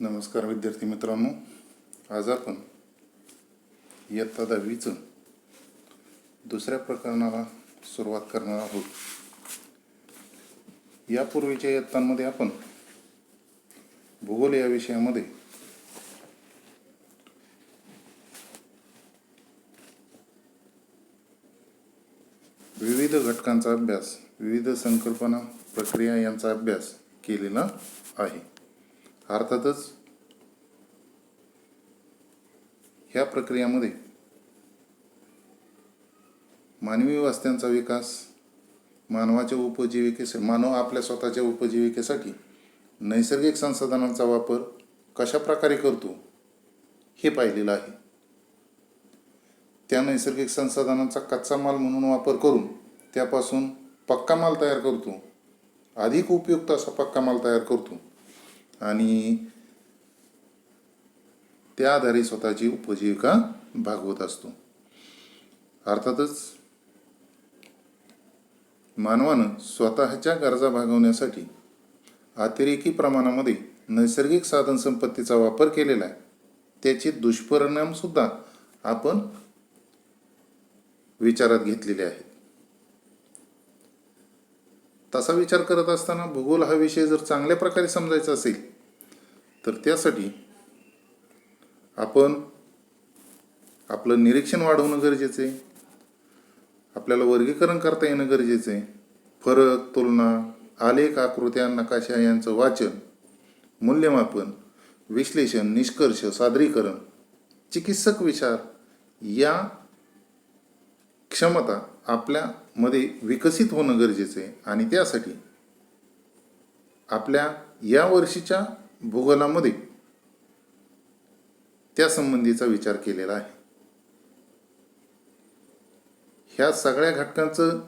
नमस्कार विद्यार्थी मित्रांनो, आज आपण इयत्ता 10वीचं दुसऱ्या प्रकरणाला सुरुवात करणार आहोत. यापूर्वीच्या इयत्तांमध्ये आपण भूगोल या विषयामध्ये विविध घटकांचा अभ्यास, विविध संकल्पना, प्रक्रिया यांचा अभ्यास केलेला आहे. अर्थातच ह्या प्रक्रियामध्ये मानवी वस्त्यांचा विकास, मानव आपल्या स्वतःच्या उपजीविकेसाठी नैसर्गिक संसाधनांचा वापर कशा प्रकारे करतो हे पाहिलेलं आहे. त्या नैसर्गिक संसाधनांचा कच्चा माल म्हणून वापर करून त्यापासून पक्का माल तयार करतो, अधिक उपयुक्त असा पक्का माल तयार करतो आणि त्या आधारे स्वतःची उपजीविका भागवत असतो. अर्थातच मानवानं स्वतःच्या गरजा भागवण्यासाठी अतिरेकी प्रमाणामध्ये नैसर्गिक साधनसंपत्तीचा वापर केलेला आहे. त्याचे दुष्परिणाम सुद्धा आपण विचारात घेतलेले आहेत. तसा विचार करत असताना भूगोल हा विषय जर चांगल्या प्रकारे समजायचा असेल तर त्यासाठी आपण आपलं निरीक्षण वाढवणं गरजेचं आहे. आपल्याला वर्गीकरण करता येणं गरजेचं आहे. फरक, तुलना, आलेख, आकृत्या, नकाशा यांचं वाचन, मूल्यमापन, विश्लेषण, निष्कर्ष, सादरीकरण, चिकित्सक विचार या क्षमता आपल्यामध्ये विकसित होणं गरजेचं आहे. आणि त्यासाठी आपल्या या वर्षीच्या भूगोलामध्ये त्या संबंधीचा विचार केलेला आहे. ह्या सगळ्या घटकांचं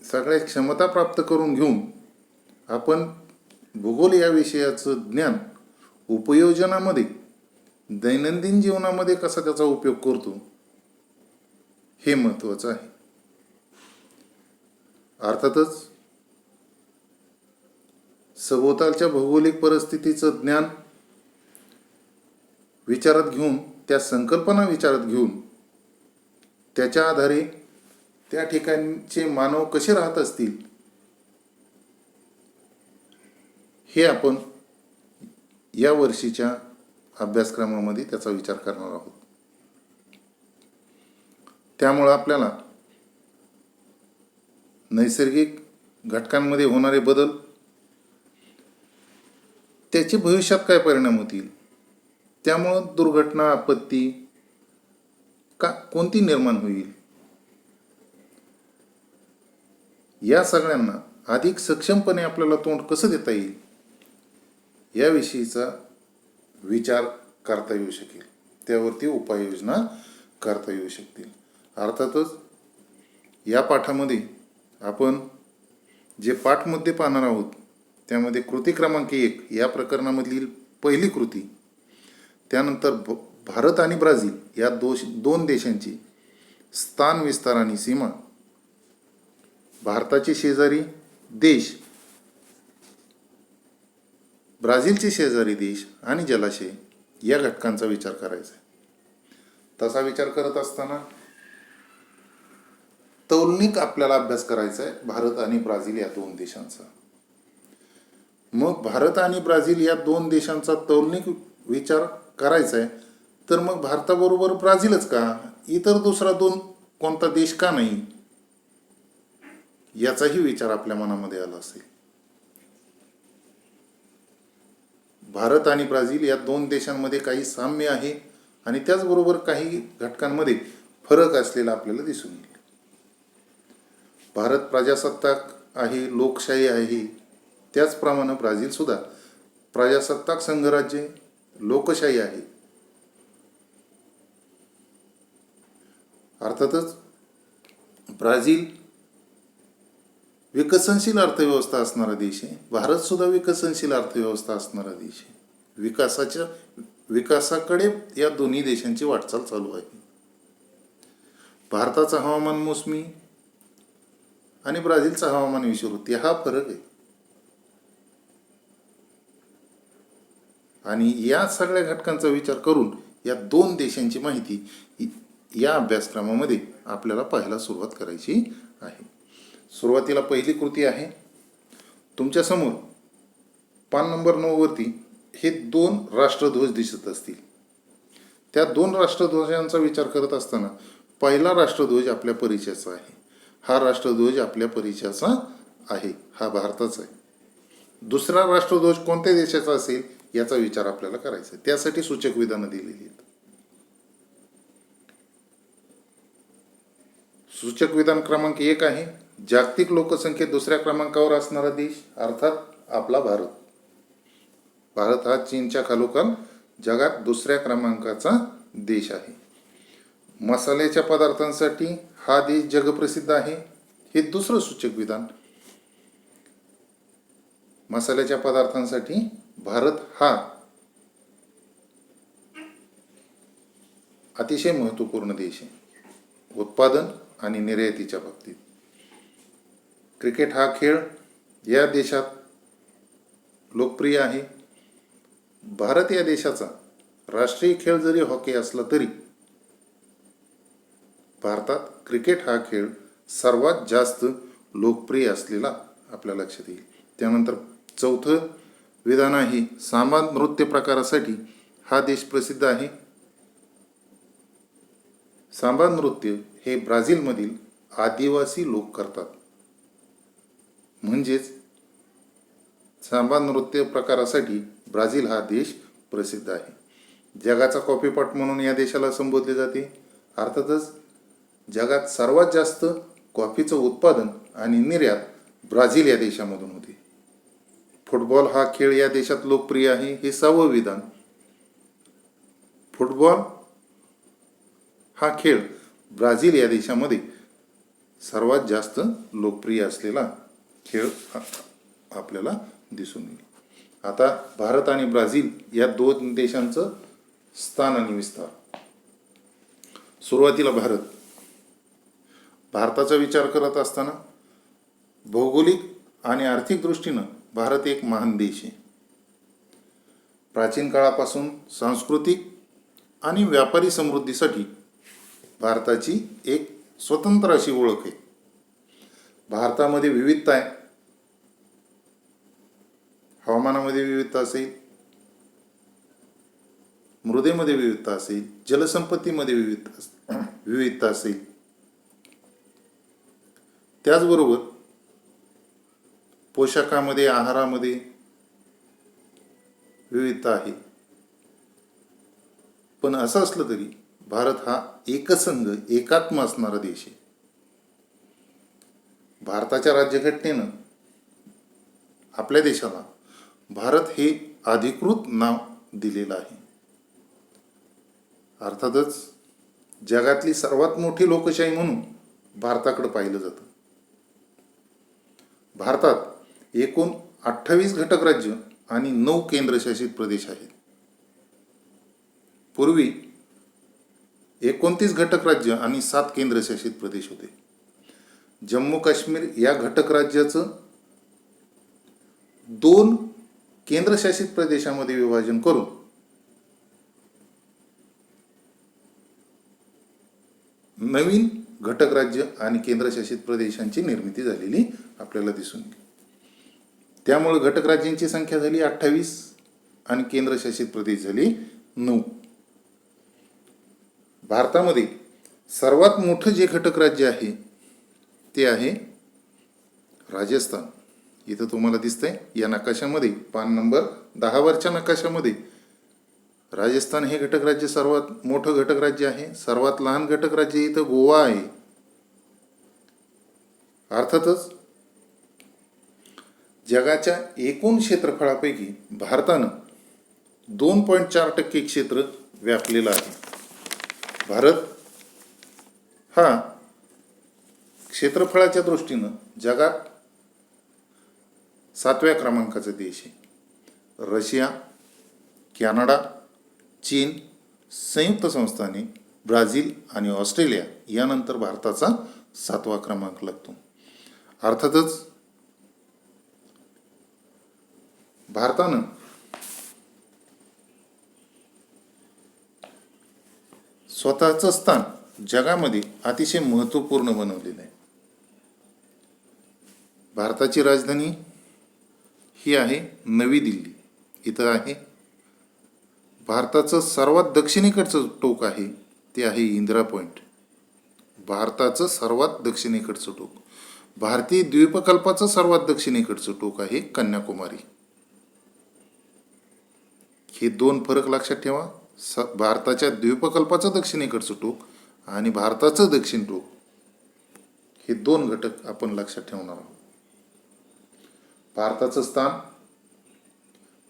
सगळ्या क्षमता प्राप्त करून घेऊन आपण भूगोल या विषयाचं ज्ञान उपयोजनामध्ये, दैनंदिन जीवनामध्ये कसा त्याचा उपयोग करतो हे महत्त्वाचं आहे. अर्थातच सभोवतालच्या भौगोलिक परिस्थितीचं ज्ञान विचारात घेऊन, त्या संकल्पना विचारात घेऊन त्याच्या आधारे त्या ठिकाणचे मानव कसे राहत असतील हे आपण या वर्षीच्या अभ्यासक्रमामध्ये त्याचा विचार करणार आहोत. त्यामुळं आपल्याला नैसर्गिक घटकांमध्ये होणारे बदल, त्याचे भविष्यात काय परिणाम होतील, त्यामुळं दुर्घटना, आपत्ती कोणती निर्माण होईल, या सगळ्यांना अधिक सक्षमपणे आपल्याला तोंड कसं देता येईल याविषयीचा विचार करता येऊ शकेल. त्यावरती उपाययोजना करता येऊ शकतील. अर्थातच या पाठामध्ये आपण जे पाठमुद्दे पाहणार आहोत त्यामध्ये कृती क्रमांक 1 या प्रकरणामधील पहिली कृती, त्यानंतर भारत आणि ब्राझील या दोन देशांची स्थान, विस्तार आणि सीमा, भारताचे शेजारी देश, ब्राझीलचे शेजारी देश आणि जलाशय या घटकांचा विचार करायचा आहे. तसा विचार करत असताना तौलनिक आपल्याला अभ्यास करायचा आहे भारत आणि ब्राझील या दोन देशांचा. मग भारत आणि ब्राझील या दोन देशांचा तौलनिक विचार करायचा आहे तर मग भारताबरोबर ब्राझीलच का, इतर दुसरा कोणता देश का नाही, याचाही विचार आपल्या मनामध्ये आला असेल. भारत आणि ब्राझील या दोन देशांमध्ये काही साम्य आहे आणि त्याचबरोबर काही घटकांमध्ये फरक असलेला आपल्याला दिसून येईल. भारत प्रजासत्ताक आहे, लोकशाही आहे, त्याचप्रमाणे ब्राझील सुद्धा प्रजासत्ताक संघराज्य, लोकशाही आहे. अर्थातच ब्राझील विकसनशील अर्थव्यवस्था असणारा देश आहे. भारत सुद्धा विकसनशील अर्थव्यवस्था असणारा देश आहे. विकासाकडे या दोन्ही देशांची वाटचाल चालू आहे. भारताचं हवामान मोसमी आणि ब्राझीलचं हवामान विषुववृत्तीय हा फरक आहे. आणि या सगळ्या घटकांचा विचार करून या दोन देशांची माहिती या अभ्यासक्रमामध्ये आपल्याला पाहायला सुरुवात करायची आहे. सुरुवातीला पहिली कृती आहे. तुमच्यासमोर पान नंबर 9 वरती हे दोन राष्ट्रध्वज दिसत असतील. त्या दोन राष्ट्रध्वजांचा विचार करत असताना पहिला राष्ट्रध्वज आपल्या परिचयाचा आहे. हा राष्ट्रध्वज आपल्या परिचयाचा आहे, हा भारताचा आहे. दुसरा राष्ट्रध्वज कोणत्या देशाचा असेल याचा विचार आपल्याला करायचा आहे. त्यासाठी सूचक विधानं दिलेली आहेत. सूचक विधान क्रमांक 1 आहे, जागतिक लोकसंख्येत दुसऱ्या क्रमांकावर असणारा देश अर्थात आपला भारत. भारत हा चीनच्या खालोखाल जगात दुसऱ्या क्रमांकाचा देश आहे. मसाल्याच्या पदार्थांसाठी हा देश जगप्रसिद्ध आहे, हे दुसरं सूचक विधान. मसाल्याच्या पदार्थांसाठी भारत हा अतिशय महत्त्वपूर्ण देश आहे उत्पादन आणि निर्यातीच्या बाबतीत. क्रिकेट हा खेळ या देशात लोकप्रिय आहे. भारत या देशाचा राष्ट्रीय खेळ जरी हॉकी असला तरी भारतात क्रिकेट हा खेळ सर्वात जास्त लोकप्रिय असलेला आपल्या लक्षात येईल. त्यानंतर चौथं विधान आहे, सांबा नृत्य प्रकारासाठी हा देश प्रसिद्ध आहे. सांबा नृत्य हे ब्राझीलमधील आदिवासी लोक करतात. म्हणजेच सांबा नृत्य प्रकारासाठी ब्राझील हा देश प्रसिद्ध आहे. जगाचा कॉफीपॉट म्हणून या देशाला संबोधले जाते. अर्थातच जगात सर्वात जास्त कॉफीचं उत्पादन आणि निर्यात ब्राझील या देशामधून होते. फुटबॉल हा खेळ या देशात लोकप्रिय आहे, हे 6वं विधान. फुटबॉल हा खेळ ब्राझील या देशामध्ये सर्वात जास्त लोकप्रिय असलेला खेळ आपल्याला दिसून येईल. आता भारत आणि ब्राझील या दोन देशांचं स्थान आणि विस्तार. सुरुवातीला भारताचा विचार करत असताना भौगोलिक आणि आर्थिक दृष्टीनं भारत एक महान देश आहे. प्राचीन काळापासून सांस्कृतिक आणि व्यापारी समृद्धीसाठी भारताची एक स्वतंत्र अशी ओळख आहे. भारतामध्ये विविधता आहे. हवामानामध्ये विविधता असेल, मृदेमध्ये विविधता असेल, जलसंपत्तीमध्ये विविधता असेल. त्याचबरोबर पोशाखामध्ये, आहारामध्ये विविधता आहे. पण असं असलं तरी भारत हा एकसंघ एकात्म असणारा देश आहे. भारताच्या राज्यघटनेनं आपल्या देशाला भारत हे अधिकृत नाव दिलेलं आहे. अर्थातच जगातली सर्वात मोठी लोकशाही म्हणून भारताकडे पाहिलं जातं. भारतात एकूण 28 घटक राज्य आणि 9 केंद्रशासित प्रदेश आहेत. पूर्वी 29 घटक राज्य आणि 7 केंद्रशासित प्रदेश होते. जम्मू काश्मीर या घटक राज्याचं 2 केंद्रशासित प्रदेशामध्ये विभाजन करून नवीन घटक राज्य आणि केंद्रशासित प्रदेशांची निर्मिती झालेली आपल्याला दिसून येईल. त्यामुळे घटक राज्यांची संख्या झाली 28 आणि केंद्रशासित प्रदेश झाले 9. भारतामध्ये सर्वात मोठं जे घटक राज्य आहे ते आहे राजस्थान. इथं तुम्हाला दिसतंय या नकाशामध्ये, पान नंबर 10 वरच्या नकाशामध्ये राजस्थान हे घटक राज्य सर्वात मोठं घटक राज्य आहे. सर्वात लहान घटक राज्य इथं गोवा आहे. अर्थातच जगाच्या एकूण क्षेत्रफळापैकी भारतानं 2.4% क्षेत्र व्यापलेलं आहे. भारत हा क्षेत्रफळाच्या दृष्टीनं जगात 7व्या क्रमांकाचा देश आहे. रशिया, कॅनडा, चीन, संयुक्त संस्थाने, ब्राझील आणि ऑस्ट्रेलिया यानंतर भारताचा 7वा क्रमांक लागतो. अर्थातच भारतानं स्वतःचं स्थान जगामध्ये अतिशय महत्त्वपूर्ण बनवलेलं आहे. भारताची राजधानी ही आहे नवी दिल्ली. इथं आहे भारताचं सर्वात दक्षिणेकडचं टोक आहे ते आहे इंदिरा पॉईंट. भारताचं सर्वात दक्षिणेकडचं टोक. भारतीय द्वीपकल्पाचं सर्वात दक्षिणेकडचं टोक आहे कन्याकुमारी. हे दोन फरक लक्षात ठेवा. भारताच्या द्वीपकल्पाचं दक्षिणेकडचं टोक आणि भारताचं दक्षिण टोक, हे दोन घटक आपण लक्षात ठेवणार आहोत.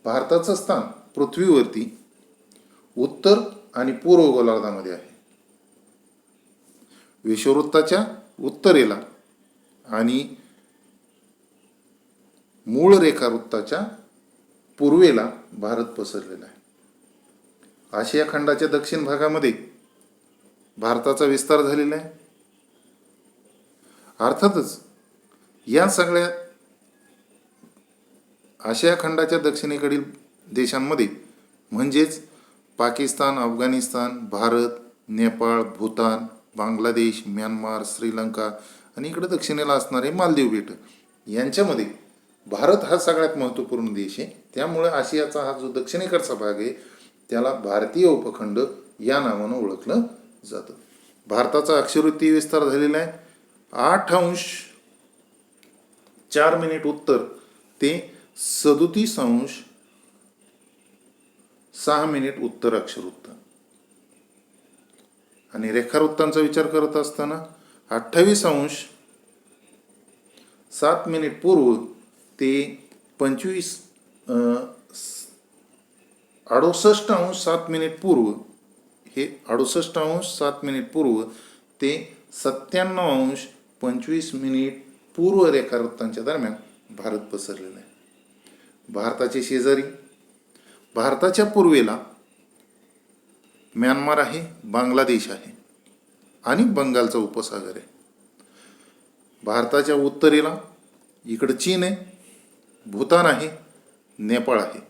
भारताचं स्थान पृथ्वीवरती उत्तर आणि पूर्व गोलार्धामध्ये आहे. विषुववृत्ताच्या उत्तरेला आणि मूळ रेखावृत्ताच्या पूर्वेला भारत पसरलेला आहे. आशिया खंडाच्या दक्षिण भागामध्ये भारताचा विस्तार झालेला आहे. अर्थातच या सगळ्या आशिया खंडाच्या दक्षिणेकडील देशांमध्ये म्हणजेच पाकिस्तान, अफगाणिस्तान, भारत, नेपाळ, भूतान, बांगलादेश, म्यानमार, श्रीलंका आणि इकडे दक्षिणेला असणारे मालदीव बेट, यांच्यामध्ये भारत हा सगळ्यात महत्त्वपूर्ण देश आहे. त्यामुळे आशियाचा हा जो दक्षिणेकडचा भाग आहे त्याला भारतीय उपखंड या नावानं ओळखलं जातं. भारताचा अक्षरवृत्तीय विस्तार झालेला आहे 8°4' उत्तर ते 37°6' उत्तर अक्षरवृत्त. आणि रेखावृत्तांचा विचार करत असताना 28°7' पूर्व ते 68°7' पूर्व, हे 68°7' पूर्व ते 97°25' पूर्व रेखावृत्तांच्या दरम्यान भारत पसरलेला आहे. भारताचे शेजारी, भारताच्या पूर्वेला म्यानमार आहे, बांगलादेश आहे आणि बंगालचा उपसागर आहे. भारताच्या उत्तरेला इकडं चीन आहे, भूतान आहे, नेपाळ आहे.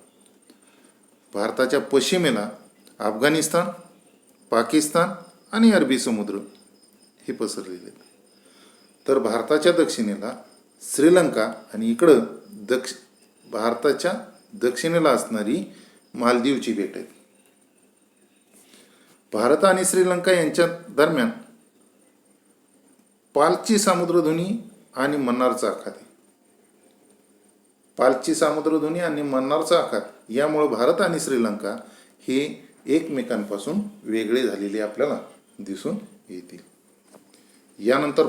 भारताच्या पश्चिमेला अफगाणिस्तान, पाकिस्तान आणि अरबी समुद्र हे पसरलेले आहेत. तर भारताच्या दक्षिणेला श्रीलंका आणि इकडं भारताच्या दक्षिणेला असणारी मालदीवची बेट आहेत. भारत आणि श्रीलंका यांच्या दरम्यान पालची सामुद्रधुनी आणि मन्नारचा आखात आहे. पालची सामुद्रधुनी आणि मन्नारचा आखात यामुळे भारत आणि श्रीलंका हे एकमेकांपासून वेगळे झालेले आपल्याला दिसून येतील. यानंतर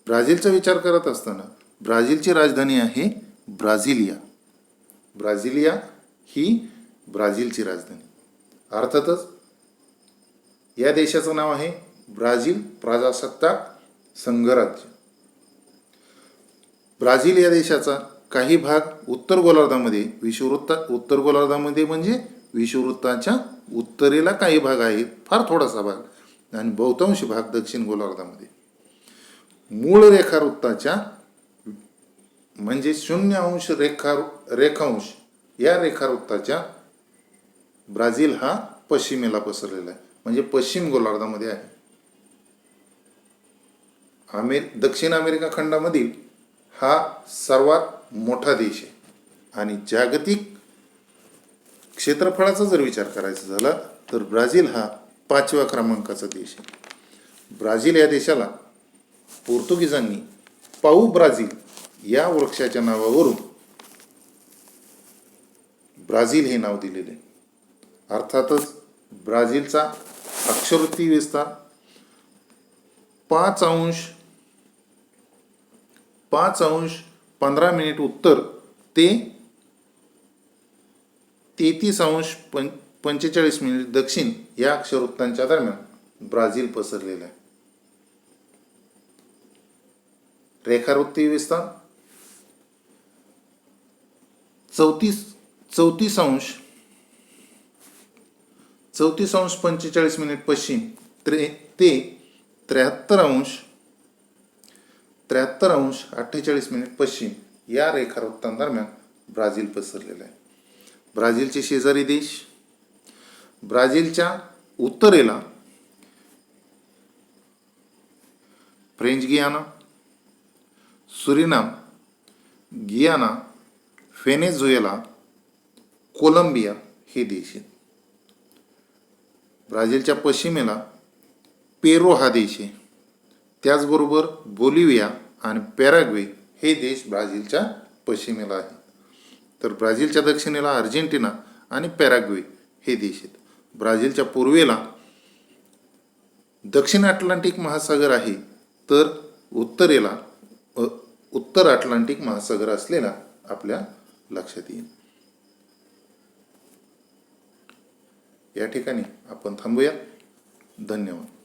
ब्राझीलचा विचार करत असताना ब्राझीलची राजधानी आहे ब्राझिलिया. ब्राझिलिया ही ब्राझीलची राजधानी. अर्थातच या देशाचं नाव आहे ब्राझील प्रजासत्ताक संघराज्य. ब्राझील या देशाचा काही भाग उत्तर गोलार्धामध्ये, उत्तर गोलार्धामध्ये म्हणजे विषुववृत्ताच्या उत्तरेला काही भाग आहेत, फार थोडासा भाग, आणि बहुतांश भाग दक्षिण गोलार्धामध्ये. मूळ रेखावृत्ताच्या म्हणजे 0° रेखांश या रेखावृत्ताच्या ब्राझील हा पश्चिमेला पसरलेला आहे, म्हणजे पश्चिम गोलार्धामध्ये आहे. दक्षिण अमेरिका खंडामधील हा सर्वात मोठा देश आहे आणि जागतिक क्षेत्रफळाचा जर विचार करायचा झाला तर ब्राझील हा 5व्या क्रमांकाचा देश आहे. ब्राझील या देशाला पोर्तुगीजांनी पाऊ ब्राझील या वृक्षाच्या नावावरून ब्राझील हे नाव दिलेले. अर्थातच ब्राझीलचा अक्षरवृत्तीय विस्तार 5°15' उत्तर ते 33°45' दक्षिण या अक्षरवृत्तांच्या दरम्यान ब्राझील पसरलेला आहे. रेखावृत्तीय विस्तार 34°45' पश्चिम ते 73°48' पश्चिम या रेखावृत्तांदरम्यान ब्राझील पसरलेला आहे. ब्राझीलचे शेजारी देश ब्राझीलच्या उत्तरेला फ्रेंच गियाना, सुरिनाम, गियाना, व्हेनेझुएला, कोलंबिया हे देश आहेत. ब्राझीलच्या पश्चिमेला पेरू हा देश आहे. त्याचबरोबर बोलिव्हिया आणि पॅराग्वे हे देश ब्राझीलच्या पश्चिमेला आहेत. तर ब्राझीलच्या दक्षिणेला अर्जेंटिना आणि पॅराग्वे हे देश आहेत. ब्राझीलच्या पूर्वेला दक्षिण अटलांटिक महासागर आहे, तर उत्तरेला उत्तर अटलांटिक महासागर असलेला आपल्या लक्षात येईल. या ठिकाणी आपण थांबूया. धन्यवाद.